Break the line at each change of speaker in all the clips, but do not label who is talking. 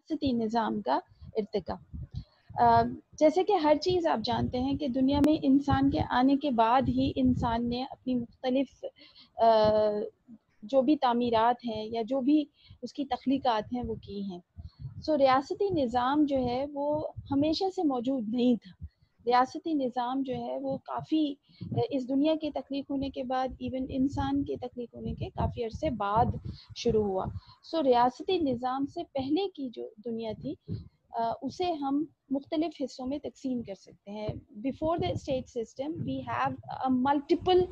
ریاستی نظام کا ارتقا. جیسے کہ ہر چیز آپ جانتے ہیں کہ دنیا میں انسان کے آنے کے بعد ہی انسان نے اپنی مختلف جو بھی تعمیرات ہیں یا جو بھی اس کی تخلیقات ہیں وہ کی ہیں. سو ریاستی نظام جو ہے وہ ہمیشہ سے موجود نہیں تھا. ریاستی نظام جو ہے وہ کافی اس دنیا کے تخلیق ہونے کے بعد، ایون انسان کے تخلیق ہونے کے کافی عرصے بعد شروع ہوا. سو ریاستی نظام سے پہلے کی جو دنیا تھی اسے ہم مختلف حصوں میں تقسیم کر سکتے ہیں. Before the state system we have multiple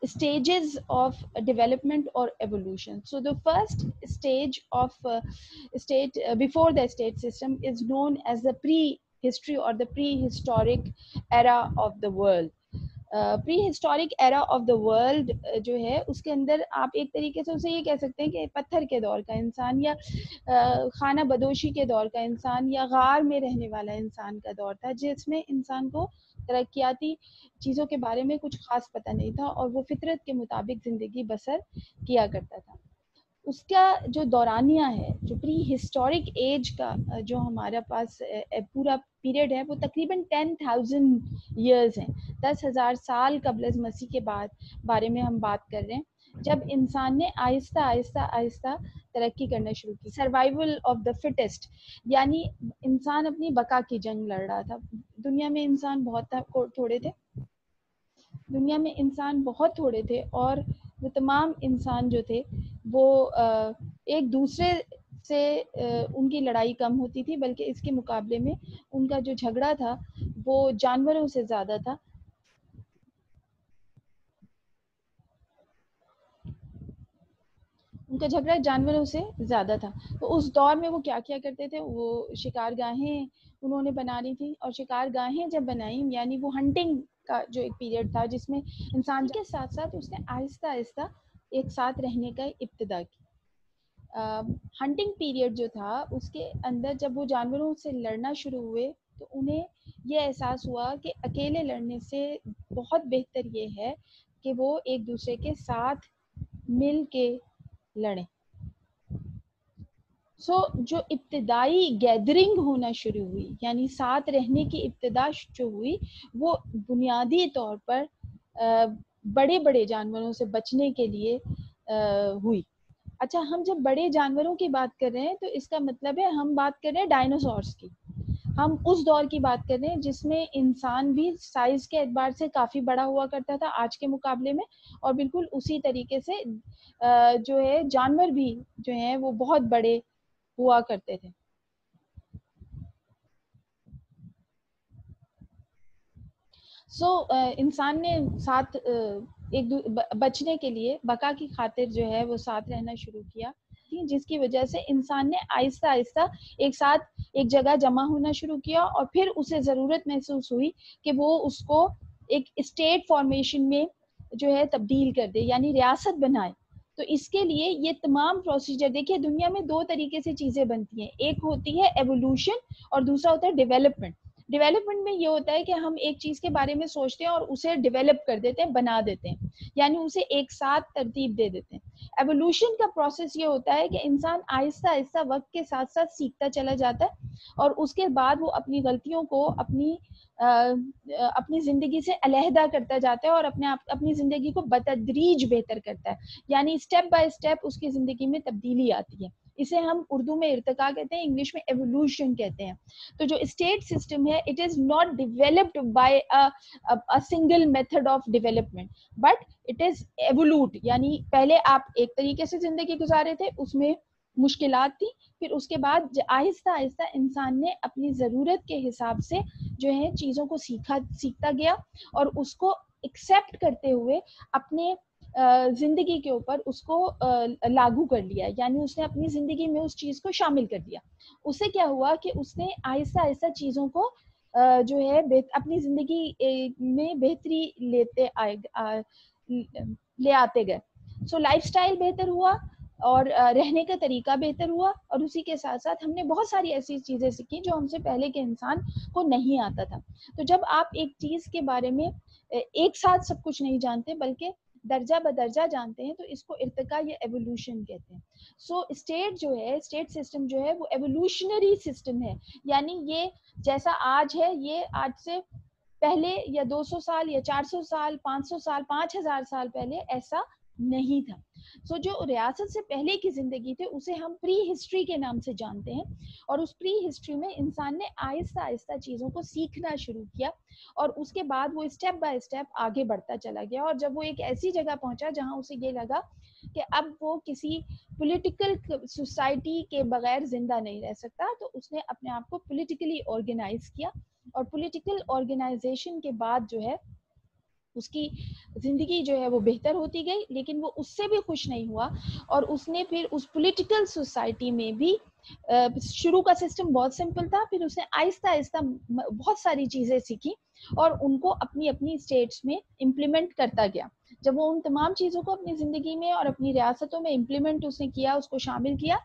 stages of development or evolution. So the first stage of state before the state system is known as the prehistory or the prehistoric era of the world. Prehistoric era of the world جو ہے اس کے اندر آپ ایک طریقے سے اسے یہ کہہ سکتے ہیں کہ پتھر کے دور کا انسان یا خانہ بدوشی کے دور کا انسان یا غار میں رہنے والا انسان کا دور تھا، جس میں انسان کو ترقیاتی چیزوں کے بارے میں کچھ خاص پتہ نہیں تھا اور وہ فطرت کے مطابق زندگی بسر کیا کرتا تھا. اس کا جو دورانیہ ہے، جو پری ہسٹورک ایج کا جو ہمارا پاس پورا پیریڈ ہے، وہ تقریباً 10,000 ایئرز ہیں. 10,000 سال قبل از مسیح کے بارے میں ہم بات کر رہے ہیں، جب انسان نے آہستہ آہستہ آہستہ ترقی کرنا شروع کی. سروائیول آف دا فٹسٹ، یعنی انسان اپنی بقا کی جنگ لڑ رہا تھا. دنیا میں انسان بہت تھوڑے تھے، دنیا میں انسان بہت تھوڑے تھے، اور وہ تمام انسان جو تھے وہ ایک دوسرے سے ان کی لڑائی کم ہوتی تھی، بلکہ اس کے مقابلے میں ان کا جو جھگڑا تھا وہ جانوروں سے زیادہ تھا. ان کا جھگڑا جانوروں سے زیادہ تھا. تو اس دور میں وہ کیا کیا کرتے تھے، وہ شکار گاہیں انہوں نے بنانی تھی، اور شکار گاہیں جب بنائیں یعنی وہ ہنٹنگ کا جو ایک پیریڈ تھا جس میں انسان کے ساتھ ساتھ اس نے آہستہ آہستہ ایک ساتھ رہنے کا ابتدا کی. ہنٹنگ پیریڈ جو تھا اس کے اندر جب وہ جانوروں سے لڑنا شروع ہوئے تو انہیں یہ احساس ہوا کہ اکیلے لڑنے سے بہت بہتر یہ ہے کہ وہ ایک دوسرے کے ساتھ مل کے لڑیں. سو جو ابتدائی گیدرنگ ہونا شروع ہوئی، یعنی ساتھ رہنے کی ابتدا جو ہوئی، وہ بنیادی طور پر بڑے بڑے جانوروں سے بچنے کے لیے ہوئی. اچھا، ہم جب بڑے جانوروں کی بات کر رہے ہیں تو اس کا مطلب ہے ہم بات کر رہے ہیں ڈائناسورس کی. ہم اس دور کی بات کر رہے ہیں جس میں انسان بھی سائز کے اعتبار سے کافی بڑا ہوا کرتا تھا آج کے مقابلے میں، اور بالکل اسی طریقے سے جو ہے جانور بھی جو ہیں وہ بہت بڑے ہوا کرتے تھے. سو انسان نے ساتھ ایک بچنے کے لیے بقا کی خاطر جو ہے وہ ساتھ رہنا شروع کیا، جس کی وجہ سے انسان نے آہستہ آہستہ ایک ساتھ ایک جگہ جمع ہونا شروع کیا، اور پھر اسے ضرورت محسوس ہوئی کہ وہ اس کو ایک اسٹیٹ فارمیشن میں جو ہے تبدیل کر دے، یعنی ریاست بنائے. تو اس کے لیے یہ تمام پروسیجر، دیکھیے دنیا میں دو طریقے سے چیزیں بنتی ہیں، ایک ہوتی ہے ایوولوشن اور دوسرا ہوتا ہے ڈیولپمنٹ. ڈیولپمنٹ میں یہ ہوتا ہے کہ ہم ایک چیز کے بارے میں سوچتے ہیں اور اسے ڈیولپ کر دیتے ہیں، بنا دیتے ہیں، یعنی اسے ایک ساتھ ترتیب دے دیتے ہیں. ایوولوشن کا پروسیس یہ ہوتا ہے کہ انسان آہستہ آہستہ وقت کے ساتھ ساتھ سیکھتا چلا جاتا ہے، اور اس کے بعد وہ اپنی غلطیوں کو اپنی زندگی سے علیحدہ کرتا جاتا ہے اور اپنی زندگی کو بتدریج بہتر کرتا ہے، یعنی اسٹیپ بائی اسٹیپ اس کی زندگی میں تبدیلی آتی ہے. اسے ہم اردو میں ارتقا کہتے ہیں، انگلش میں ایوولوشن کہتے ہیں. تو جو اسٹیٹ سسٹم ہے، it is not developed by single method of development but it is evolved, یعنی پہلے آپ ایک طریقے سے زندگی گزارے تھے، اس میں مشکلات تھی، پھر اس کے بعد آہستہ آہستہ انسان نے اپنی ضرورت کے حساب سے جو ہے چیزوں کو سیکھتا گیا، اور اس کو ایکسیپٹ کرتے ہوئے اپنے زندگی کے اوپر اس کو لاگو کر لیا، یعنی اس نے اپنی زندگی میں اس چیز کو شامل کر دیا. اس سے کیا ہوا کہ اس نے آہستہ آہستہ چیزوں کو جو ہے اپنی زندگی میں بہتری لے آتے گئے. سو لائف سٹائل بہتر ہوا اور رہنے کا طریقہ بہتر ہوا، اور اسی کے ساتھ ساتھ ہم نے بہت ساری ایسی چیزیں سیکھی جو ہم سے پہلے کے انسان کو نہیں آتا تھا. تو جب آپ ایک چیز کے بارے میں ایک ساتھ سب کچھ نہیں جانتے، بلکہ درجہ بدرجہ جانتے ہیں تو اس کو ارتقا یا ایوولوشن کہتے ہیں. سو اسٹیٹ جو ہے، اسٹیٹ سسٹم جو ہے وہ ایوولوشنری سسٹم ہے. یعنی یہ جیسا آج ہے یہ آج سے پہلے یا 200 سال یا 400 سال 500 سال 5000 سال پہلے ایسا نہیں تھا. سو جو ریاست سے پہلے کی زندگی تھی اسے ہم پری ہسٹری کے نام سے جانتے ہیں. اور اس پری ہسٹری میں انسان نے آہستہ آہستہ چیزوں کو سیکھنا شروع کیا اور اس کے بعد وہ اسٹیپ بائی اسٹیپ آگے بڑھتا چلا گیا. اور جب وہ ایک ایسی جگہ پہنچا جہاں اسے یہ لگا کہ اب وہ کسی پولیٹیکل سوسائٹی کے بغیر زندہ نہیں رہ سکتا تو اس نے اپنے آپ کو پولیٹیکلی آرگنائز کیا. اور پولیٹیکل آرگنائزیشن کے بعد جو ہے اس کی زندگی جو ہے وہ بہتر ہوتی گئی. لیکن وہ اس سے بھی خوش نہیں ہوا اور اس نے پھر اس پولیٹیکل سوسائٹی میں بھی شروع کا سسٹم بہت سمپل تھا. پھر اس نے آہستہ آہستہ بہت ساری چیزیں سیکھی اور ان کو اپنی اپنی اسٹیٹس میں امپلیمنٹ کرتا گیا. جب وہ ان تمام چیزوں کو اپنی زندگی میں اور اپنی ریاستوں میں امپلیمنٹ اس نے کیا، اس کو شامل کیا،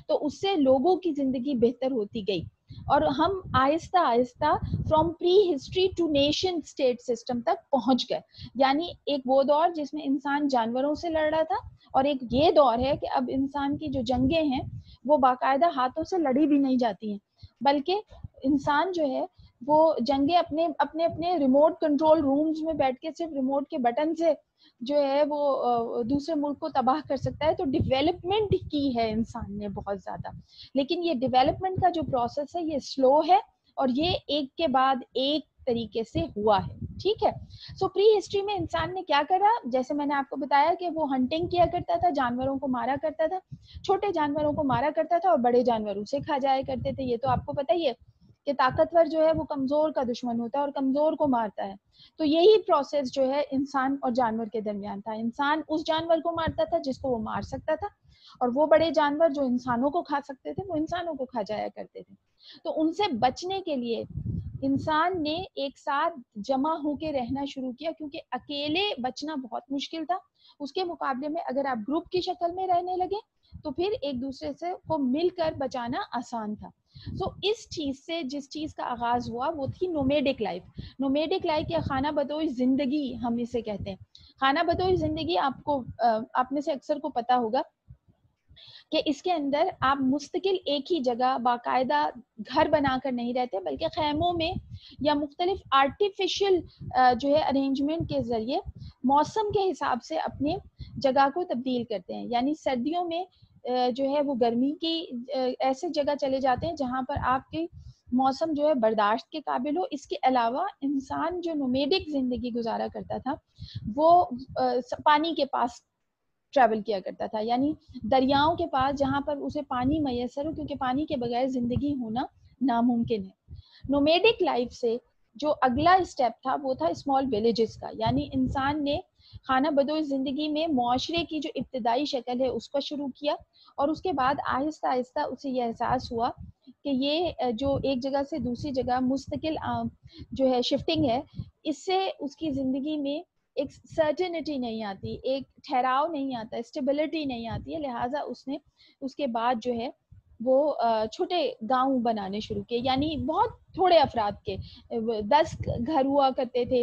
تو اس سے لوگوں کی زندگی بہتر ہوتی گئی. اور ہم آہستہ آہستہ from prehistory to nation state system تک پہنچ گئے. یعنی ایک وہ دور جس میں انسان جانوروں سے لڑ رہا تھا اور ایک یہ دور ہے کہ اب انسان کی جو جنگیں ہیں وہ باقاعدہ ہاتھوں سے لڑی بھی نہیں جاتی ہیں، بلکہ انسان جو ہے وہ جنگیں اپنے اپنے اپنے ریموٹ کنٹرول رومز میں بیٹھ کے صرف ریموٹ کے بٹن سے جو ہے وہ دوسرے ملک کو تباہ کر سکتا ہے. تو ڈیولپمنٹ کی ہے انسان نے بہت زیادہ، لیکن یہ ڈیولپمنٹ کا جو پروسیس ہے یہ سلو ہے اور یہ ایک کے بعد ایک طریقے سے ہوا ہے. ٹھیک ہے. سو پری ہسٹری میں انسان نے کیا کرا، جیسے میں نے آپ کو بتایا کہ وہ ہنٹنگ کیا کرتا تھا، جانوروں کو مارا کرتا تھا، چھوٹے جانوروں کو مارا کرتا تھا اور بڑے جانور اسے کھا جایا کرتے تھے. یہ تو آپ کو پتہ ہی ہے کہ طاقتور جو ہے وہ کمزور کا دشمن ہوتا ہے اور کمزور کو مارتا ہے. تو یہی پروسیس جو ہے انسان اور جانور کے درمیان تھا. انسان اس جانور کو مارتا تھا جس کو وہ مار سکتا تھا اور وہ بڑے جانور جو انسانوں کو کھا سکتے تھے وہ انسانوں کو کھا جایا کرتے تھے. تو ان سے بچنے کے لیے انسان نے ایک ساتھ جمع ہو کے رہنا شروع کیا، کیونکہ اکیلے بچنا بہت مشکل تھا. اس کے مقابلے میں اگر آپ گروپ کی شکل میں رہنے لگے تو پھر ایک دوسرے سے کو مل کر بچانا آسان تھا. سو اس چیز سے جس چیز کا آغاز ہوا وہ تھی نومیڈک لائف. نومیڈک لائف یا خانہ بدوش زندگی ہم اسے کہتے ہیں. خانہ بدوش زندگی آپ میں سے اکثر کو پتا ہوگا کہ اس کے اندر آپ مستقل ایک ہی جگہ باقاعدہ گھر بنا کر نہیں رہتے، بلکہ خیموں میں یا مختلف آرٹیفیشل جو ہے ارینجمنٹ کے ذریعے موسم کے حساب سے اپنے جگہ کو تبدیل کرتے ہیں. یعنی سردیوں میں جو ہے وہ گرمی کی ایسے جگہ چلے جاتے ہیں جہاں پر آپ کی موسم جو ہے برداشت کے قابل ہو. اس کے علاوہ انسان جو نومیڈک زندگی گزارا کرتا تھا وہ پانی کے پاس ٹریول کیا کرتا تھا، یعنی دریاؤں کے پاس جہاں پر اسے پانی میسر ہو، کیونکہ پانی کے بغیر زندگی ہونا ناممکن ہے. نومیڈک لائف سے جو اگلا اسٹیپ تھا وہ تھا اسمال ولیجز کا. یعنی انسان نے خانہ بدوش زندگی میں معاشرے کی جو ابتدائی شکل ہے اس کو شروع کیا اور اس کے بعد آہستہ آہستہ اسے یہ احساس ہوا کہ یہ جو ایک جگہ سے دوسری جگہ مستقل جو ہے شفٹنگ ہے، اس سے اس کی زندگی میں ایک سرٹنٹی نہیں آتی، ایک ٹھہراؤ نہیں آتا، اسٹیبلٹی نہیں آتی ہے. لہٰذا اس نے اس کے بعد جو ہے وہ چھوٹے گاؤں بنانے شروع کیے. یعنی بہت تھوڑے افراد کے 10 گھر ہوا کرتے تھے،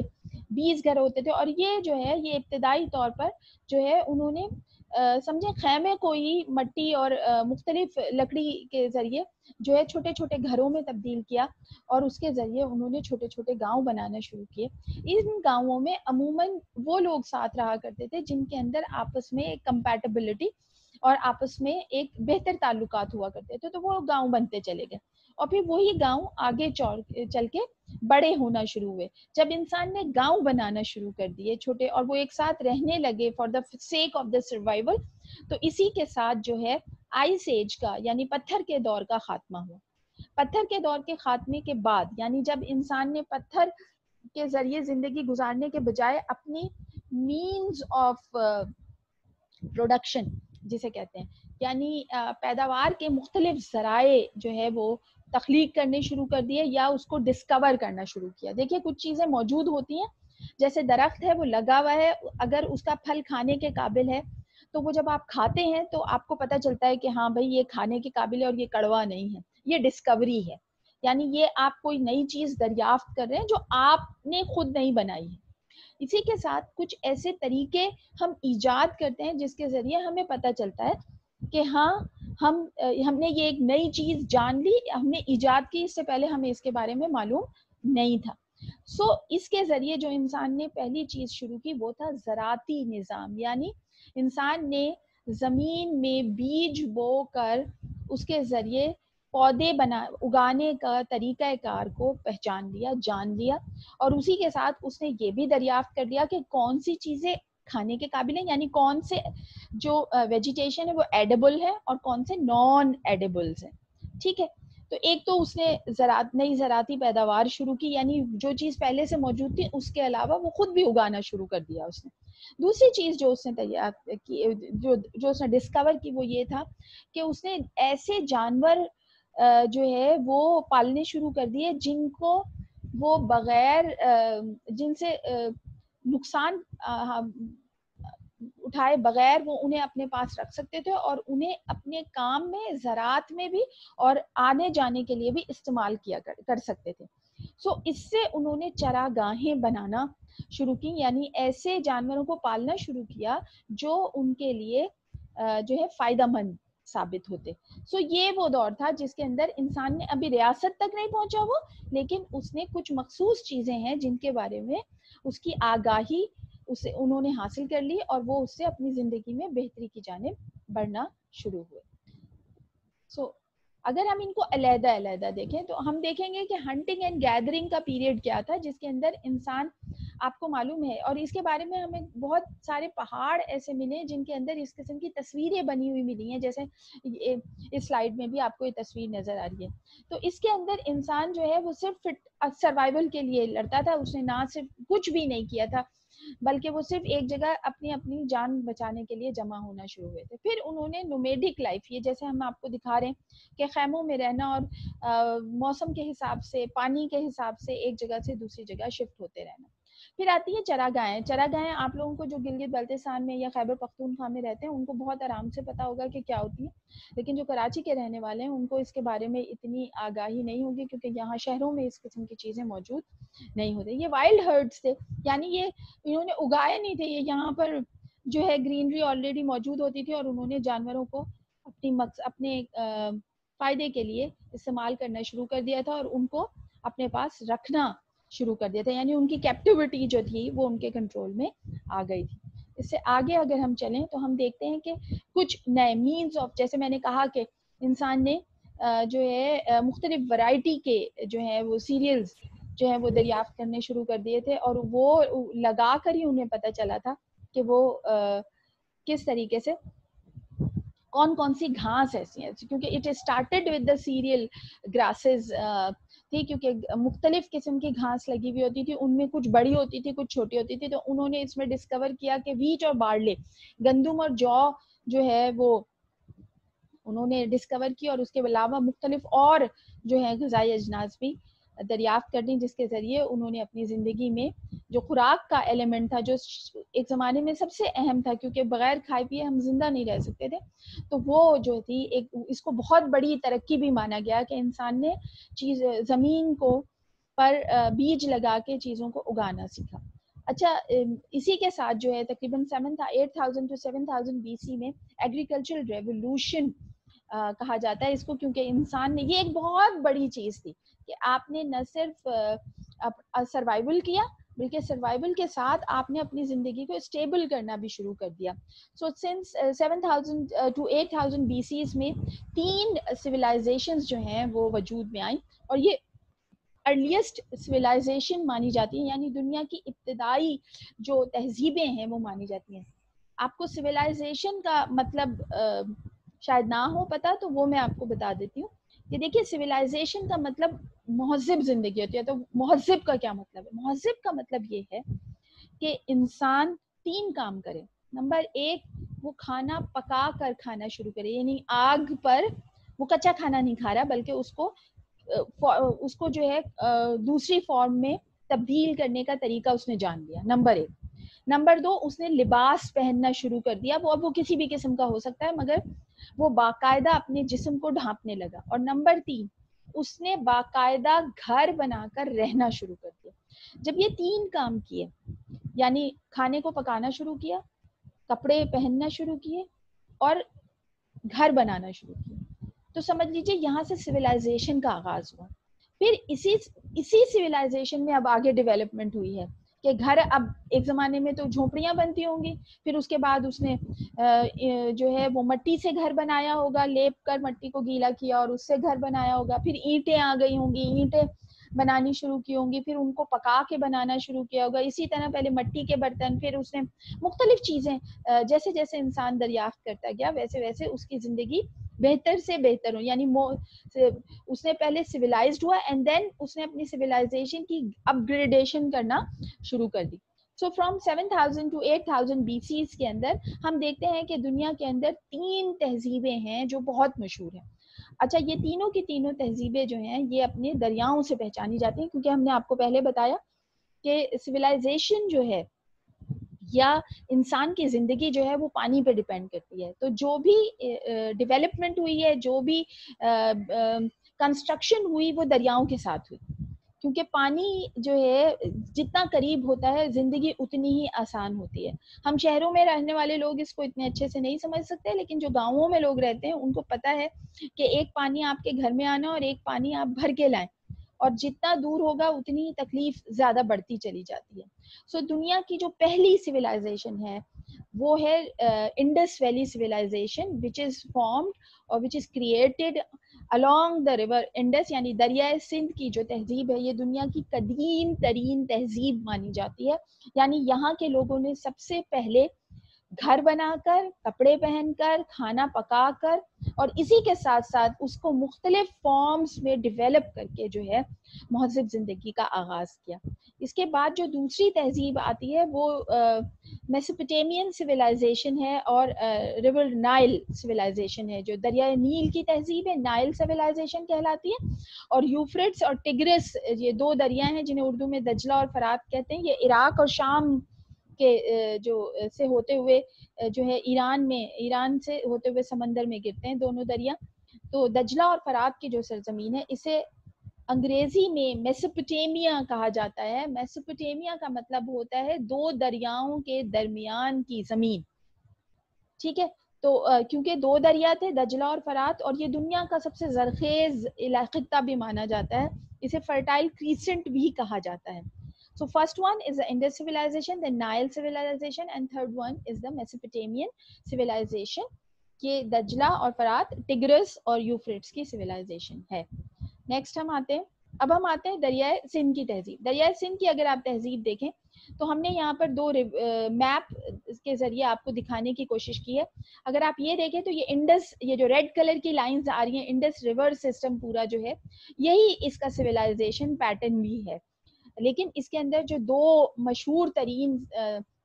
20 گھر ہوتے تھے. اور یہ جو ہے یہ ابتدائی طور پر جو ہے انہوں نے سمجھے خیمے کو ہی مٹی اور مختلف لکڑی کے ذریعے جو ہے چھوٹے چھوٹے گھروں میں تبدیل کیا اور اس کے ذریعے انہوں نے چھوٹے چھوٹے گاؤں بنانا شروع کیے. ان گاؤں میں عموماً وہ لوگ ساتھ رہا کرتے تھے جن کے اندر آپس میں ایک کمپیٹیبلٹی اور آپس میں ایک بہتر تعلقات ہوا کرتے تھے. تو وہ گاؤں بنتے چلے گئے اور پھر وہی گاؤں آگے چل کے بڑے ہونا شروع ہوئے. جب انسان نے گاؤں بنانا شروع کر دیے چھوٹے اور وہ ایک ساتھ رہنے لگے for the sake of the survival, تو اسی کے ساتھ جو ہے آئس ایج کا یعنی پتھر کے دور کا خاتمہ ہوا. پتھر کے دور کے خاتمے کے بعد یعنی جب انسان نے پتھر کے ذریعے زندگی گزارنے کے بجائے اپنی مینز آف پروڈکشن جسے کہتے ہیں یعنی پیداوار کے مختلف ذرائع جو ہے وہ تخلیق کرنے شروع کر دیے یا اس کو ڈسکور کرنا شروع کیا. دیکھیے کچھ چیزیں موجود ہوتی ہیں، جیسے درخت ہے وہ لگا ہوا ہے، اگر اس کا پھل کھانے کے قابل ہے تو وہ جب آپ کھاتے ہیں تو آپ کو پتہ چلتا ہے کہ ہاں بھائی یہ کھانے کے قابل ہے اور یہ کڑوا نہیں ہے. یہ ڈسکوری ہے، یعنی یہ آپ کوئی نئی چیز دریافت کر رہے ہیں جو آپ نے خود نہیں بنائی ہے. اسی کے ساتھ کچھ ایسے طریقے ہم ایجاد کرتے ہیں جس کے ذریعے ہمیں پتہ چلتا ہے کہ ہاں ہم نے یہ ایک نئی چیز جان لی, ہم نے ایجاد کی, اس سے پہلے ہمیں اس کے بارے میں معلوم نہیں تھا. اس کے ذریعے جو انسان نے پہلی چیز شروع کی وہ تھا زراعتی نظام, یعنی انسان نے زمین میں بیج بو کر اس کے ذریعے پودے اگانے کا طریقہ کار کو پہچان لیا, جان لیا, اور اسی کے ساتھ اس نے یہ بھی دریافت کر لیا کہ کون سی چیزیں کھانے کے قابل ہیں, یعنی کون سے جو ویجیٹیشن ہے وہ ایڈیبل ہے اور کون سے نان ایڈیبلز ہیں. ٹھیک ہے, تو ایک تو اس نے نئی زراعتی پیداوار شروع کی, یعنی جو چیز پہلے سے موجود تھی اس کے علاوہ وہ خود بھی اگانا شروع کر دیا اس نے. دوسری چیز جو اس نے تیار کی, جو اس نے ڈسکور کی, وہ یہ تھا کہ اس نے ایسے جانور جو ہے وہ پالنے شروع کر دیے جن کو وہ بغیر جن سے نقصان اٹھائے بغیر وہ انہیں اپنے پاس رکھ سکتے تھے اور انہیں اپنے کام میں, زراعت میں بھی اور آنے جانے کے لیے بھی استعمال کیا کر سکتے تھے. اس سے انہوں نے چراگاہیں بنانا شروع کی, یعنی ایسے جانوروں کو پالنا شروع کیا جو ان کے لیے جو ہے فائدہ مند ثابت ہوتے. یہ وہ دور تھا جس کے اندر انسان نے, ابھی ریاست تک نہیں پہنچا وہ, لیکن اس نے کچھ مخصوص چیزیں ہیں جن کے بارے میں اس کی آگاہی اسے انہوں نے حاصل کر لی اور وہ اس سے اپنی زندگی میں بہتری کی جانب بڑھنا شروع ہوئے. اگر ہم ان کو علیحدہ علیحدہ دیکھیں تو ہم دیکھیں گے کہ ہنٹنگ اینڈ گیدرنگ کا پیریڈ کیا تھا, جس کے اندر انسان, آپ کو معلوم ہے, اور اس کے بارے میں ہمیں بہت سارے پہاڑ ایسے ملے جن کے اندر اس قسم کی تصویریں بنی ہوئی ملی ہیں, جیسے اس سلائیڈ میں بھی آپ کو یہ تصویر نظر آ رہی ہے. تو اس کے اندر انسان جو ہے وہ صرف سروائیول کے لیے لڑتا تھا, اس نے نہ صرف کچھ بھی نہیں کیا تھا بلکہ وہ صرف ایک جگہ اپنی جان بچانے کے لیے جمع ہونا شروع ہوئے تھے. پھر انہوں نے نومیڈک لائف, یہ جیسے ہم آپ کو دکھا رہے ہیں کہ خیموں میں رہنا اور موسم کے حساب سے, پانی کے حساب سے ایک جگہ سے دوسری جگہ شفٹ ہوتے رہنا. پھر آتی ہے چراگاہیں. چراگاہیں آپ لوگوں کو جو گلگت بلتستان میں یا خیبر پختونخوا میں رہتے ہیں ان کو بہت آرام سے پتا ہوگا کہ کیا ہوتی ہے, لیکن جو کراچی کے رہنے والے ہیں ان کو اس کے بارے میں اتنی آگاہی نہیں ہوگی, کیونکہ یہاں شہروں میں اس قسم کی چیزیں موجود نہیں ہوتی. یہ وائلڈ ہرڈز تھے, یعنی یہ انہوں نے اگائے نہیں تھے, یہ یہاں پر جو ہے گرینری آلریڈی موجود ہوتی تھی اور انہوں نے جانوروں کو اپنے فائدے کے لیے استعمال کرنا شروع کر دیا تھا اور ان کو اپنے پاس رکھنا شروع کر دیا تھا, یعنی ان کی کیپٹیوٹی جو تھی وہ ان کے کنٹرول میں آ گئی تھی. اس سے آگے اگر ہم چلیں تو ہم دیکھتے ہیں کہ کچھ نئے مینز آف, جیسے میں نے کہا کہ انسان نے جو ہے مختلف ورائٹی کے جو ہے وہ سیریلز جو ہے وہ دریافت کرنے شروع کر دیے تھے, اور وہ لگا کر ہی انہیں پتہ چلا تھا کہ وہ کس طریقے سے کون کون سی گھاس ایسی ہیں, کیونکہ it started with the cereal grasses تھی, کیونکہ مختلف قسم کی گھاس لگی ہوئی ہوتی تھی, ان میں کچھ بڑی ہوتی تھی کچھ چھوٹی ہوتی تھی. تو انہوں نے اس میں ڈسکور کیا کہ ویٹ اور بارلے, گندم اور جو جو ہے وہ انہوں نے ڈسکور کی, اور اس کے علاوہ مختلف اور جو ہے غذائی اجناس بھی دریافت کرنی, جس کے ذریعے انہوں نے اپنی زندگی میں جو خوراک کا ایلیمنٹ تھا, جو ایک زمانے میں سب سے اہم تھا, کیونکہ بغیر کھائے پیے ہم زندہ نہیں رہ سکتے تھے, تو وہ جو تھی ایک, اس کو بہت بڑی ترقی بھی مانا گیا کہ انسان نے زمین کو پر بیج لگا کے چیزوں کو اگانا سیکھا. اچھا, اسی کے ساتھ جو ہے تقریباً 8000 to 7000 BC میں ایگریکلچرل ریولوشن کہا جاتا ہے اس کو, کیونکہ انسان نے, یہ ایک بہت بڑی چیز تھی کہ آپ نے نہ صرف سروائیول کیا بلکہ سروائیول کے ساتھ آپ نے اپنی زندگی کو اسٹیبل کرنا بھی شروع کر دیا. سنس 7000 to 8000 BCs میں 3 سویلائزیشنز جو ہیں وہ وجود میں آئیں, اور یہ ارلیسٹ سویلائزیشن مانی جاتی ہیں, یعنی دنیا کی ابتدائی جو تہذیبیں ہیں وہ مانی جاتی ہیں. آپ کو سویلائزیشن کا مطلب شاید نہ ہو پتا, تو وہ میں آپ کو بتا دیتی ہوں کہ دیکھیے سویلائزیشن کا مطلب مہذب زندگی ہوتی ہے. تو مہذب کا کیا مطلب ہے؟ مہذب کا مطلب یہ ہے کہ انسان 3 کام کرے. نمبر 1, وہ کھانا پکا کر کھانا شروع کرے, یعنی آگ پر وہ کچا کھانا نہیں کھا رہا بلکہ اس کو جو ہے دوسری فارم میں تبدیل کرنے کا طریقہ اس نے جان لیا. نمبر 1. نمبر 2, اس نے لباس پہننا شروع کر دیا, وہ اب وہ کسی بھی قسم کا ہو سکتا ہے مگر وہ باقاعدہ اپنے جسم کو ڈھانپنے لگا. اور نمبر 3, اس نے باقاعدہ گھر بنا کر رہنا شروع کر دیا. جب یہ 3 کام کیے یعنی کھانے کو پکانا شروع کیا, کپڑے پہننا شروع کیے, اور گھر بنانا شروع کیے. تو سمجھ لیجیے یہاں سے سویلائزیشن کا آغاز ہوا. پھر اسی سویلائزیشن میں اب آگے ڈیولپمنٹ ہوئی ہے کہ گھر, اب ایک زمانے میں تو جھونپڑیاں بنتی ہوں گی, پھر اس کے بعد اس نے جو ہے وہ مٹی سے گھر بنایا ہوگا, لیپ کر مٹی کو گیلا کیا اور اس سے گھر بنایا ہوگا. پھر اینٹیں آ گئی ہوں گی, اینٹیں بنانی شروع کی ہوں گی, پھر ان کو پکا کے بنانا شروع کیا ہوگا. اسی طرح پہلے مٹی کے برتن, پھر اس نے مختلف چیزیں, جیسے جیسے انسان دریافت کرتا گیا ویسے ویسے اس کی زندگی بہتر سے بہتر ہو. یعنی اس نے پہلے سویلائزڈ ہوا اینڈ دین اس نے اپنی سویلائزیشن کی اپ گریڈیشن کرنا شروع کر دی. سو فرام 7000 ٹو 8000 BCs کے اندر ہم دیکھتے ہیں کہ دنیا کے اندر 3 تہذیبیں ہیں جو بہت مشہور ہیں. اچھا, یہ تینوں کی تینوں تہذیبیں جو ہیں یہ اپنے دریاؤں سے پہچانی جاتی ہیں, کیونکہ ہم نے آپ کو پہلے بتایا کہ سویلائزیشن جو ہے یا انسان کی زندگی جو ہے وہ پانی پہ ڈیپینڈ کرتی ہے. تو جو بھی ڈیولپمنٹ ہوئی ہے, جو بھی کنسٹرکشن ہوئی, وہ دریاؤں کے ساتھ ہوئی, کیونکہ پانی جو ہے جتنا قریب ہوتا ہے زندگی اتنی ہی آسان ہوتی ہے. ہم شہروں میں رہنے والے لوگ اس کو اتنے اچھے سے نہیں سمجھ سکتے, لیکن جو گاؤں میں لوگ رہتے ہیں ان کو پتہ ہے کہ ایک پانی آپ کے گھر میں آنا اور ایک پانی آپ بھر کے لائیں, اور جتنا دور ہوگا اتنی ہی تکلیف زیادہ بڑھتی چلی جاتی ہے. سو دنیا کی جو پہلی سویلائزیشن ہے وہ ہے Indus valley civilization, which is formed اور which is created along the river Indus, یعنی دریائے سندھ کی جو تہذیب ہے یہ دنیا کی قدیم ترین تہذیب مانی جاتی ہے. یعنی یہاں کے لوگوں نے سب سے پہلے گھر بنا کر, کپڑے پہن کر, کھانا پکا کر, اور اسی کے ساتھ ساتھ اس کو مختلف فارمز میں ڈیولپ کر کے جو ہے مہذب زندگی کا آغاز کیا. اس کے بعد جو دوسری تہذیب آتی ہے وہ میسوپوٹیمین سویلائزیشن ہے اور ریور نائل سویلائزیشن ہے, جو دریائے نیل کی تہذیب ہے, نائل سویلائزیشن کہلاتی ہے. اور یوفریٹس اور ٹگرس, یہ 2 دریا ہیں جنہیں اردو میں دجلہ اور فرات کہتے ہیں, یہ عراق اور شام کے جو سے ہوتے ہوئے جو ہے ایران سے ہوتے ہوئے سمندر میں گرتے ہیں دونوں دریا. تو دجلہ اور فرات کی جو سرزمین ہے اسے انگریزی میں میسوپوٹیمیا کہا جاتا ہے. میسوپوٹیمیا کا مطلب ہوتا ہے 2 دریاؤں کے درمیان کی زمین. ٹھیک ہے, تو کیونکہ 2 دریا تھے دجلہ اور فرات, اور یہ دنیا کا سب سے زرخیز خطہ بھی مانا جاتا ہے, اسے فرٹائل کریسنٹ بھی کہا جاتا ہے. So first one is the Indus civilization, then Nile civilization, and third one is the Mesopotamian civilization. یہ دجلہ اور فرات, ٹگرس اور یوفریٹس کی civilization ہے. نیکسٹ اب ہم آتے ہیں دریائے سندھ کی تہذیب. دریائے سندھ کی اگر آپ تہذیب دیکھیں تو ہم نے یہاں پر 2 میپ کے ذریعے آپ کو دکھانے کی کوشش کی ہے. اگر آپ یہ دیکھیں تو یہ انڈس, یہ جو ریڈ کلر کی لائنز آ رہی ہیں, انڈس ریور سسٹم پورا جو ہے یہی اس کا سویلائزیشن پیٹرن بھی ہے. لیکن اس کے اندر جو 2 مشہور ترین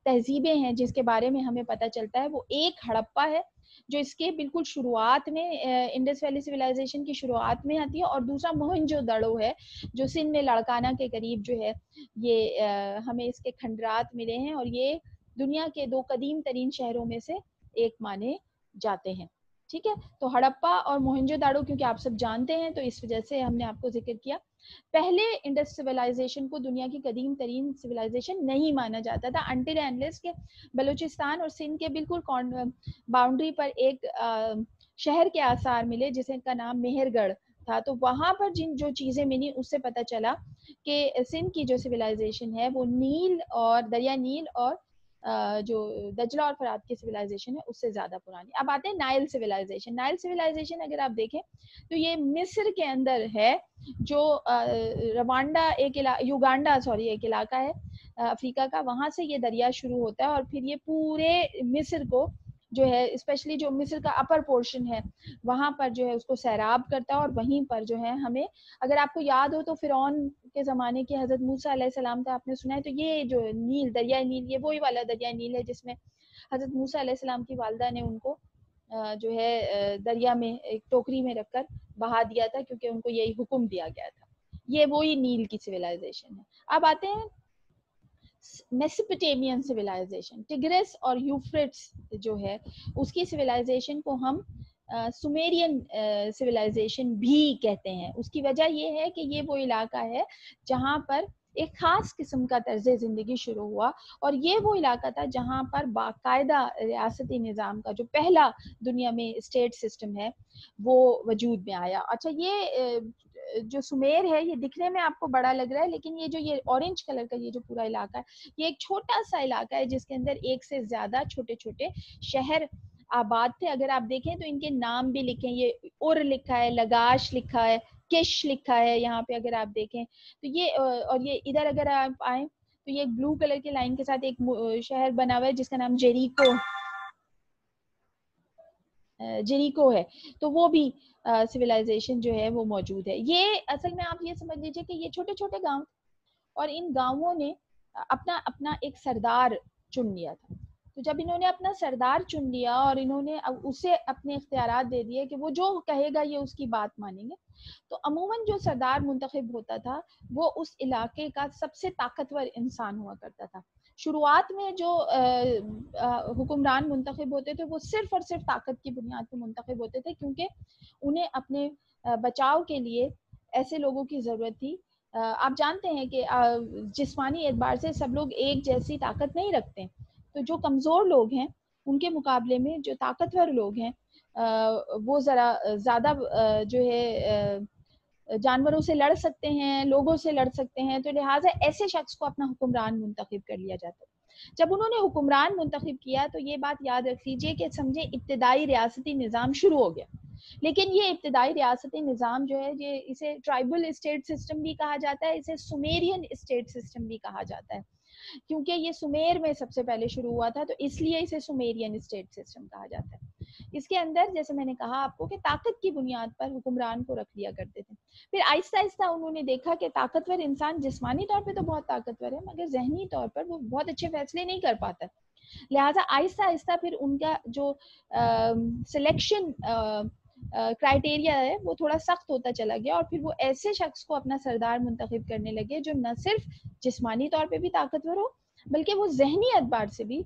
تہذیبیں ہیں جس کے بارے میں ہمیں پتہ چلتا ہے, وہ ایک ہڑپا ہے جو اس کے بالکل شروعات میں انڈس ویلی سویلائزیشن کی شروعات میں آتی ہے, اور دوسرا موہنجو دڑو ہے جو سندھ میں لاڑکانہ کے قریب جو ہے یہ ہمیں اس کے کھنڈرات ملے ہیں, اور یہ دنیا کے 2 قدیم ترین شہروں میں سے ایک مانے جاتے ہیں. ٹھیک ہے, تو ہڑپا اور موہنجو داڑو کیونکہ آپ سب جانتے ہیں تو اس وجہ سے ہم نے آپ کو ذکر کیا. پہلے انڈس سویلائزیشن کو دنیا کی قدیم ترین سویلائزیشن نہیں مانا جاتا تھا انٹل اینڈ انلیس کے بلوچستان اور سندھ کے بالکل باؤنڈری پر ایک شہر کے آثار ملے جس کا نام مہر گڑھ تھا. تو وہاں پر جو چیزیں ملی اس سے پتہ چلا کہ سندھ کی جو سویلائزیشن ہے وہ نیل اور دریا نیل اور جو دجلہ اور فرات کی سویلائزیشن ہے اس سے زیادہ پرانی. اب آتے ہیں نائل سویلائزیشن. نائل سویلائزیشن اگر آپ دیکھیں تو یہ مصر کے اندر ہے, جو روانڈا یوگانڈا ایک علاقہ ہے افریقہ کا, وہاں سے یہ دریا شروع ہوتا ہے, اور پھر یہ پورے مصر کو جو ہے اسپیشلی جو مصر کا اپر پورشن ہے وہاں پر جو ہے اس کو سیراب کرتا ہے. اور وہیں پر جو ہے ہمیں, اگر آپ کو یاد ہو تو فرعون کے زمانے کے حضرت موسیٰ علیہ السلام کا آپ نے سنا ہے, تو یہ جو نیل, دریائے نیل, یہ وہی والا دریائے نیل ہے جس میں حضرت موسیٰ علیہ السلام کی والدہ نے ان کو جو ہے دریا میں ایک ٹوکری میں رکھ کر بہا دیا تھا, کیونکہ ان کو یہی حکم دیا گیا تھا. یہ وہی نیل کی سویلائزیشن ہے. اب آتے ہیں میسوپوٹیمین سویلائزیشن. ٹگرس اور یوفریٹس جو ہے اس کی سویلائزیشن کو ہم سومیرین سویلائزیشن بھی کہتے ہیں. اس کی وجہ یہ ہے کہ یہ وہ علاقہ ہے جہاں پر ایک خاص قسم کا طرز زندگی شروع ہوا، اور یہ وہ علاقہ تھا جہاں پر باقاعدہ ریاستی نظام کا جو پہلا دنیا میں اسٹیٹ سسٹم ہے وہ وجود میں آیا. اچھا، یہ جو سمیر ہے یہ دکھنے میں آپ کو بڑا لگ رہا ہے، لیکن یہ جو یہ اورنج کلر کا یہ جو پورا علاقہ ہے یہ ایک چھوٹا سا علاقہ ہے جس کے اندر ایک سے زیادہ چھوٹے چھوٹے شہر آباد تھے. اگر آپ دیکھیں تو ان کے نام بھی لکھے ہیں، یہ اور لکھا ہے، لگاش لکھا ہے، کش لکھا ہے یہاں پہ اگر آپ دیکھیں تو یہ. اور یہ ادھر اگر آپ آئیں تو یہ بلو کلر کے لائن کے ساتھ ایک شہر بنا ہوا ہے جس کا نام جیریکو ہے، تو وہ بھی سویلائزیشن جو ہے وہ موجود ہے. یہ اصل میں آپ یہ سمجھ لیجیے کہ یہ چھوٹے چھوٹے گاؤں، اور ان گاؤں نے اپنا اپنا ایک سردار چن لیا تھا. تو جب انہوں نے اپنا سردار چن لیا اور انہوں نے اسے اپنے اختیارات دے دیے کہ وہ جو کہے گا یہ اس کی بات مانیں گے، تو عموماً جو سردار منتخب ہوتا تھا وہ اس علاقے کا سب سے طاقتور انسان ہوا کرتا تھا. شروعات میں جو حکمران منتخب ہوتے تھے وہ صرف اور صرف طاقت کی بنیاد پر منتخب ہوتے تھے، کیونکہ انہیں اپنے بچاؤ کے لیے ایسے لوگوں کی ضرورت تھی. آپ جانتے ہیں کہ جسمانی اعتبار سے سب لوگ ایک جیسی طاقت نہیں رکھتے، تو جو کمزور لوگ ہیں ان کے مقابلے میں جو طاقتور لوگ ہیں وہ ذرا زیادہ جو ہے جانوروں سے لڑ سکتے ہیں، لوگوں سے لڑ سکتے ہیں، تو لہٰذا ایسے شخص کو اپنا حکمران منتخب کر لیا جاتا ہے. جب انہوں نے حکمران منتخب کیا تو یہ بات یاد رکھ لیجئے کہ سمجھے ابتدائی ریاستی نظام شروع ہو گیا. لیکن یہ ابتدائی ریاستی نظام جو ہے یہ اسے ٹرائبل اسٹیٹ سسٹم بھی کہا جاتا ہے، اسے سومیرین اسٹیٹ سسٹم بھی کہا جاتا ہے، کیونکہ یہ سمیر میں سب سے پہلے شروع ہوا تھا تو اس لیے اسے سومیرین اسٹیٹ سسٹم کہا جاتا ہے. اس کے اندر جیسے میں نے کہا آپ کو کہ طاقت کی بنیاد پر حکمران کو رکھ لیا کرتے تھے. پھر آہستہ آہستہ انہوں نے دیکھا کہ طاقتور انسان جسمانی طور پہ تو بہت طاقتور ہے مگر ذہنی طور پر وہ بہت اچھے فیصلے نہیں کر پاتا. لہٰذا آہستہ آہستہ پھر ان کا جو سلیکشن کرائٹیریا ہے وہ تھوڑا سخت ہوتا چلا گیا، اور پھر وہ ایسے شخص کو اپنا سردار منتخب کرنے لگے جو نہ صرف جسمانی طور پہ بھی طاقتور ہو بلکہ وہ ذہنی اعتبار سے بھی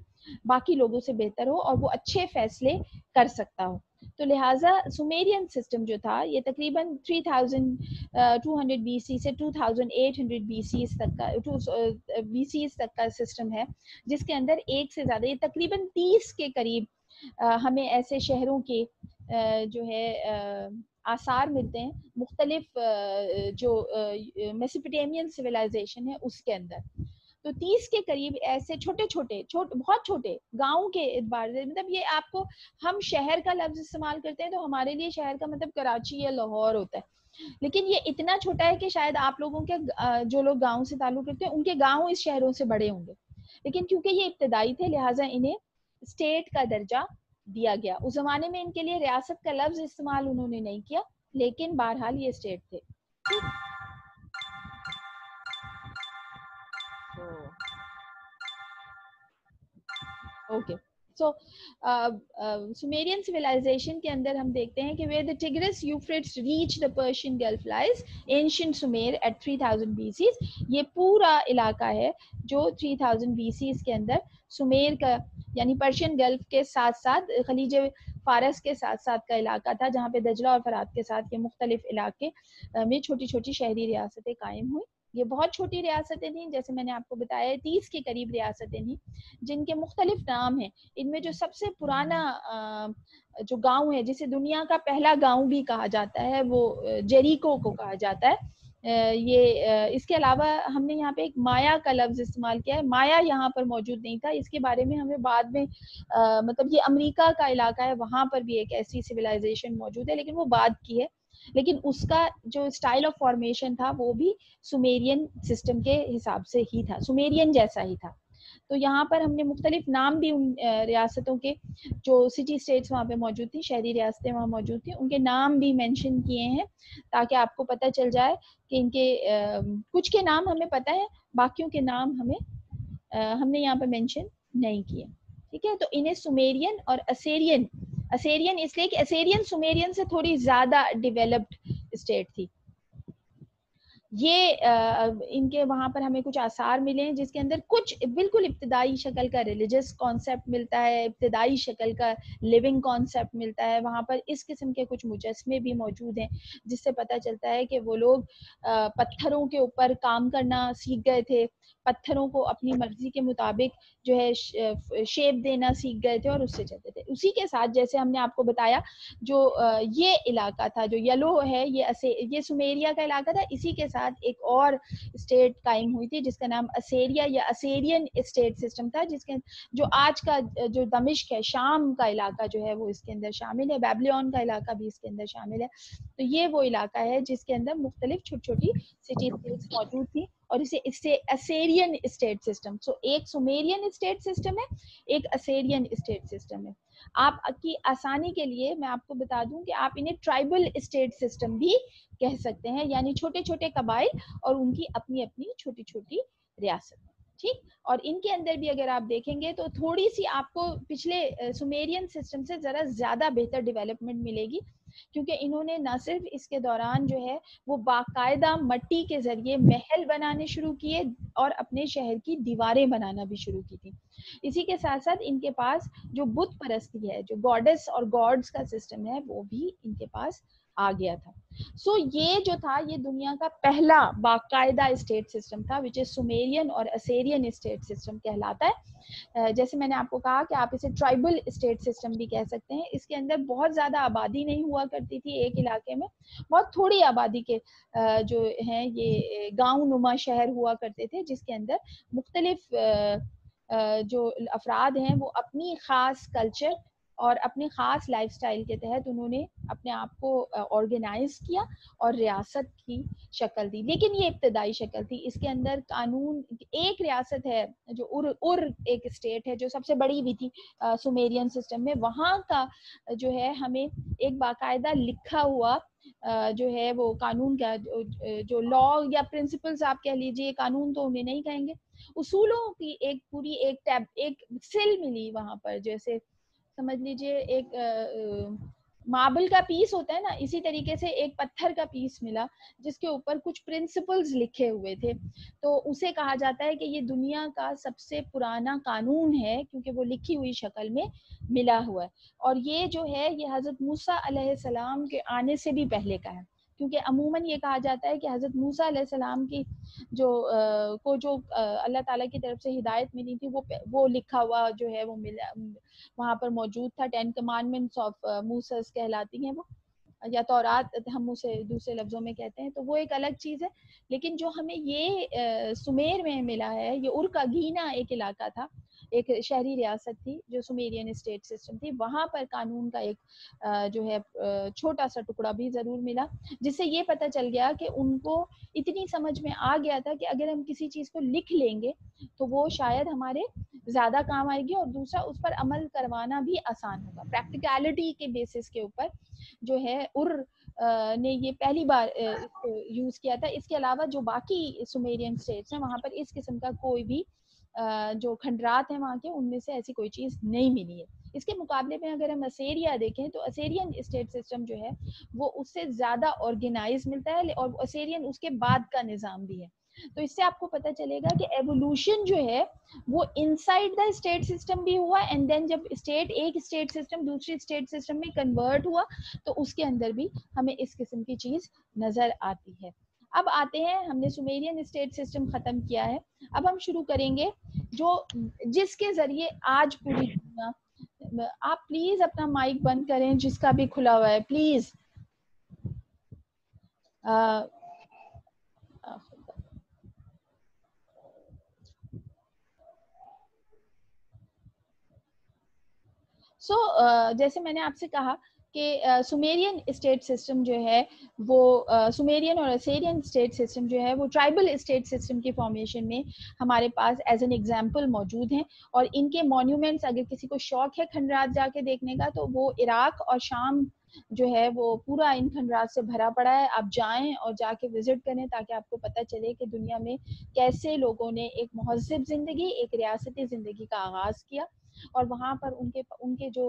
باقی لوگوں سے بہتر ہو اور وہ اچھے فیصلے کر سکتا ہو. تو لہٰذا سومیرین سسٹم جو تھا یہ تقریباً 3200 بی سی سے 2800 بی سی تک کا سسٹم ہے، جس کے اندر ایک سے زیادہ یہ تقریباً 30 کے قریب ہمیں ایسے شہروں کے جو ہے آثار ملتے ہیں مختلف جو میسوپوٹیمین سویلائزیشن ہے اس کے اندر. تو 30 کے قریب ایسے چھوٹے چھوٹے بہت چھوٹے گاؤں کے اعتبار سے، مطلب یہ آپ کو ہم شہر کا لفظ استعمال کرتے ہیں تو ہمارے لیے شہر کا مطلب کراچی یا لاہور ہوتا ہے، لیکن یہ اتنا چھوٹا ہے کہ شاید آپ لوگوں کے جو لوگ گاؤں سے تعلق رکھتے ہیں ان کے گاؤں اس شہروں سے بڑے ہوں گے، لیکن کیونکہ یہ ابتدائی تھے لہٰذا انہیں اسٹیٹ کا درجہ دیا گیا. اس زمانے میں ان کے لیے ریاست کا لفظ استعمال انہوں نے نہیں کیا، لیکن بہرحال یہ اسٹیٹ تھے. اوکے، سو سومیرین سویلائزیشن کے اندر ہم دیکھتے ہیں کہ where the Tigris Euphrates reach the Persian Gulf lies ancient Sumer at 3000 BC. یہ پورا علاقہ ہے جو 3000 BC کے اندر سمیر کا یعنی پرشین گلف کے ساتھ ساتھ خلیج فارس کے ساتھ ساتھ کا علاقہ تھا، جہاں پہ دجلہ اور فرات کے ساتھ یہ مختلف علاقے میں چھوٹی چھوٹی شہری ریاستیں قائم ہوئی. یہ بہت چھوٹی ریاستیں تھیں، جیسے میں نے آپ کو بتایا 30 کے قریب ریاستیں تھیں جن کے مختلف نام ہیں. ان میں جو سب سے پرانا جو گاؤں ہے جسے دنیا کا پہلا گاؤں بھی کہا جاتا ہے وہ جیریکو کو کہا جاتا ہے. یہ اس کے علاوہ ہم نے یہاں پہ ایک مایا کا لفظ استعمال کیا ہے. مایا یہاں پر موجود نہیں تھا، اس کے بارے میں ہمیں بعد میں مطلب یہ امریکہ کا علاقہ ہے وہاں پر بھی ایک ایسی سویلائزیشن موجود ہے لیکن وہ بعد کی ہے، لیکن اس کا جو اسٹائل آف فارمیشن تھا وہ بھی سومیرین سسٹم کے حساب سے ہی تھا، سومیرین جیسا ہی تھا. تو یہاں پر ہم نے مختلف نام بھی ان ریاستوں کے جو سٹی اسٹیٹس وہاں پہ موجود تھی، شہری ریاستیں وہاں موجود تھیں، ان کے نام بھی مینشن کیے ہیں تاکہ آپ کو پتہ چل جائے کہ ان کے کچھ کے نام ہمیں پتہ ہے، باقیوں کے نام ہم نے یہاں پہ مینشن نہیں کیے. ٹھیک ہے، تو انہیں سومیرین اور اسیرین اس لیے کہ اسیرین سومیرین سے تھوڑی زیادہ ڈیولپڈ اسٹیٹ تھی. یہ ان کے وہاں پر ہمیں کچھ آثار ملے ہیں جس کے اندر کچھ بالکل ابتدائی شکل کا ریلیجس کانسیپٹ ملتا ہے، ابتدائی شکل کا لیونگ کانسیپٹ ملتا ہے. وہاں پر اس قسم کے کچھ مجسمے بھی موجود ہیں جس سے پتہ چلتا ہے کہ وہ لوگ پتھروں کے اوپر کام کرنا سیکھ گئے تھے، پتھروں کو اپنی مرضی کے مطابق جو ہے شیپ دینا سیکھ گئے تھے اور اس سے چلتے تھے. اسی کے ساتھ جیسے ہم نے آپ کو بتایا جو یہ علاقہ تھا جو یلو ہے یہ سمیریا کا علاقہ تھا. اسی کے ساتھ ایک اور اسٹیٹ قائم ہوئی تھی جس کا نام اسیریا یا اسیرین اسٹیٹ سسٹم تھا، جس کے جو آج کا جو دمشق ہے، شام کا علاقہ جو ہے وہ اس کے اندر شامل ہے، بیبلون کا علاقہ بھی اس کے اندر شامل ہے. تو یہ وہ علاقہ ہے جس کے اندر مختلف چھوٹی چھوٹی سٹی اسٹیٹس موجود تھی اور اس سے اسیرین اسٹیٹ سسٹم. سو ایک سومیرین اسٹیٹ سسٹم ہے، ایک اسیرین اسٹیٹ سسٹم ہے. آپ کی آسانی کے لیے میں آپ کو بتا دوں کہ آپ انہیں ٹرائبل اسٹیٹ سسٹم بھی کہہ سکتے ہیں، یعنی چھوٹے چھوٹے قبائل اور ان کی اپنی اپنی چھوٹی چھوٹی ریاست. ٹھیک. اور ان کے اندر بھی اگر آپ دیکھیں گے تو تھوڑی سی آپ کو پچھلے سومیرین سسٹم سے ذرا زیادہ بہتر ڈیولپمنٹ ملے گی، کیونکہ انہوں نے نہ صرف اس کے دوران جو ہے وہ باقاعدہ مٹی کے ذریعے محل بنانے شروع کیے اور اپنے شہر کی دیواریں بنانا بھی شروع کی تھی. اسی کے ساتھ ساتھ ان کے پاس جو بت پرستی ہے، جو گاڈس اور گاڈز کا سسٹم ہے، وہ بھی ان کے پاس آ گیا تھا. سو یہ جو تھا یہ دنیا کا پہلا باقاعدہ اسٹیٹ سسٹم تھا وچ از سومیرین اور اسیرین اسٹیٹ سسٹم کہلاتا ہے. جیسے میں نے آپ کو کہا کہ آپ اسے ٹرائبل اسٹیٹ سسٹم بھی کہہ سکتے ہیں. اس کے اندر بہت زیادہ آبادی نہیں ہوا کرتی تھی ایک علاقے میں، بہت تھوڑی آبادی کے جو ہیں یہ گاؤں نما شہر ہوا کرتے تھے جس کے اندر مختلف جو افراد ہیں وہ اپنی خاص کلچر اور اپنی خاص لائف سٹائل کے تحت انہوں نے اپنے آپ کو آرگنائز کیا اور ریاست کی شکل دی. لیکن یہ ابتدائی شکل تھی. اس کے اندر قانون، ایک ریاست ہے جو ایک اسٹیٹ ہے جو سب سے بڑی بھی تھی سومیرین سسٹم میں، وہاں کا جو ہے ہمیں ایک باقاعدہ لکھا ہوا جو ہے وہ قانون کا جو لا یا پرنسپلز آپ کہہ لیجئے، قانون تو انہیں نہیں کہیں گے، اصولوں کی ایک پوری ایک سل ملی وہاں پر. جیسے سمجھ لیجئے ایک ماربل کا پیس ہوتا ہے نا، اسی طریقے سے ایک پتھر کا پیس ملا جس کے اوپر کچھ پرنسپلز لکھے ہوئے تھے. تو اسے کہا جاتا ہے کہ یہ دنیا کا سب سے پرانا قانون ہے کیونکہ وہ لکھی ہوئی شکل میں ملا ہوا ہے. اور یہ جو ہے یہ حضرت موسیٰ علیہ السلام کے آنے سے بھی پہلے کا ہے، کیونکہ عموماً یہ کہا جاتا ہے کہ حضرت موسیٰ علیہ السلام کی جو اللہ تعالیٰ کی طرف سے ہدایت ملی تھی وہ لکھا ہوا جو ہے وہ ملا وہاں پر موجود تھا. 10 کمانڈمنٹس آف موسیٰ کہلاتی ہیں وہ، یا تورات ہم اسے دوسرے لفظوں میں کہتے ہیں، تو وہ ایک الگ چیز ہے. لیکن جو ہمیں یہ سمیر میں ملا ہے، یہ ارکاگینا ایک علاقہ تھا، ایک شہری ریاست تھی جو سومیرین اسٹیٹ سسٹم تھی. وہاں پر قانون کا ایک جو ہے چھوٹا سا ٹکڑا بھی ضرور ملا، جس سے یہ پتہ چل گیا کہ ان کو اتنی سمجھ میں آ گیا تھا کہ اگر ہم کسی چیز کو لکھ لیں گے تو وہ شاید ہمارے زیادہ کام آئے گی اور دوسرا اس پر عمل کروانا بھی آسان ہوگا. پریکٹیکلٹی کے بیسس کے اوپر جو ہے نے یہ پہلی بار اس کو یوز کیا تھا. اس کے علاوہ جو باقی سومیرین اسٹیٹس ہیں وہاں پر اس قسم کا کوئی بھی جو کھنڈرات ہیں وہاں کے ان میں سے ایسی کوئی چیز نہیں ملی ہے. اس کے مقابلے میں اگر ہم اسیریا دیکھیں تو اسیرین اسٹیٹ سسٹم جو ہے وہ اس سے زیادہ آرگنائز ملتا ہے اور اسیرین اس کے بعد کا نظام بھی ہے. تو اس سے آپ کو پتہ چلے گا کہ ایوولوشن جو ہے وہ انسائڈ دا اسٹیٹ سسٹم بھی ہوا، اینڈ دین جب ایک اسٹیٹ سسٹم دوسری اسٹیٹ سسٹم میں کنورٹ ہوا تو اس کے اندر بھی ہمیں اس قسم کی چیز نظر آتی ہے. اب آتے ہیں، ہم نے سومیرین اسٹیٹ سسٹم ختم کیا ہے، اب ہم شروع کریں گے جس کے ذریعے آج پوری دنیا. آپ پلیز اپنا مائک بند کریں جس کا بھی کھلا ہوا ہے پلیز. جیسے میں نے آپ سے کہا کہ سومیرین اسٹیٹ سسٹم جو ہے وہ سومیرین اور اسیرین اسٹیٹ سسٹم جو ہے وہ ٹرائبل اسٹیٹ سسٹم کی فارمیشن میں ہمارے پاس ایز این ایگزامپل موجود ہیں. اور ان کے مونیومنٹس اگر کسی کو شوق ہے کھنڈرات جا کے دیکھنے کا تو وہ عراق اور شام جو ہے وہ پورا ان کھنڈرات سے بھرا پڑا ہے. آپ جائیں اور جا کے وزٹ کریں تاکہ آپ کو پتہ چلے کہ دنیا میں کیسے لوگوں نے ایک مہذب زندگی، ایک ریاستی زندگی کا آغاز کیا. اور وہاں پر ان کے جو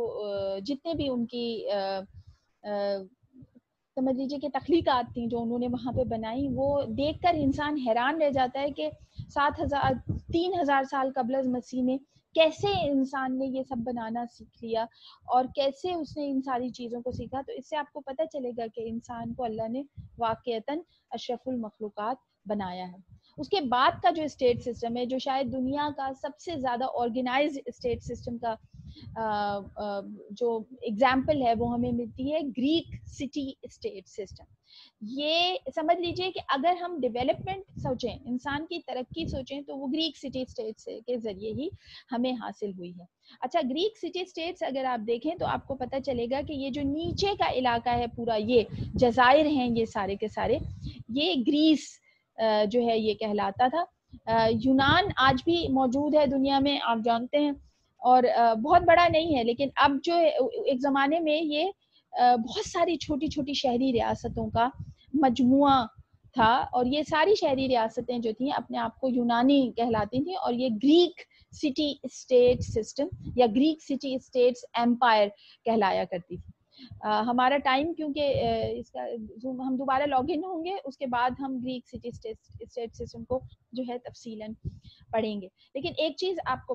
جتنے بھی ان کی سمجھ لیجیے کہ تخلیقات تھیں جو انہوں نے وہاں پہ بنائی، وہ دیکھ کر انسان حیران رہ جاتا ہے کہ 3,000 سال قبل از مسیح میں کیسے انسان نے یہ سب بنانا سیکھ لیا اور کیسے اس نے ان ساری چیزوں کو سیکھا. تو اس سے آپ کو پتہ چلے گا کہ انسان کو اللہ نے واقعتاً اشرف المخلوقات بنایا ہے. اس کے بعد کا جو اسٹیٹ سسٹم ہے، جو شاید دنیا کا سب سے زیادہ آرگنائزڈ اسٹیٹ سسٹم کا جو اگزامپل ہے، وہ ہمیں ملتی ہے گریک سٹی اسٹیٹ سسٹم. یہ سمجھ لیجئے کہ اگر ہم ڈیولپمنٹ سوچیں، انسان کی ترقی سوچیں، تو وہ گریک سٹی اسٹیٹس کے ذریعے ہی ہمیں حاصل ہوئی ہے. اچھا، گریک سٹی اسٹیٹس اگر آپ دیکھیں تو آپ کو پتہ چلے گا کہ یہ جو نیچے کا علاقہ ہے پورا، یہ جزائر ہیں یہ سارے کے سارے، یہ گریس جو ہے یہ کہلاتا تھا. یونان آج بھی موجود ہے دنیا میں، آپ جانتے ہیں، اور بہت بڑا نہیں ہے، لیکن اب جو ایک زمانے میں یہ بہت ساری چھوٹی چھوٹی شہری ریاستوں کا مجموعہ تھا، اور یہ ساری شہری ریاستیں جو تھیں اپنے آپ کو یونانی کہلاتی تھیں، اور یہ گریک سٹی اسٹیٹ سسٹم یا گریک سٹی اسٹیٹس ایمپائر کہلایا کرتی تھی. ہمارا ٹائم کیونکہ اس کا ہم دوبارہ لاگ ان ہوں گے، اس کے بعد ہم گریک سٹی اسٹیٹ سسٹم کو جو ہے تفصیلاً پڑھیں گے. لیکن ایک چیز آپ کو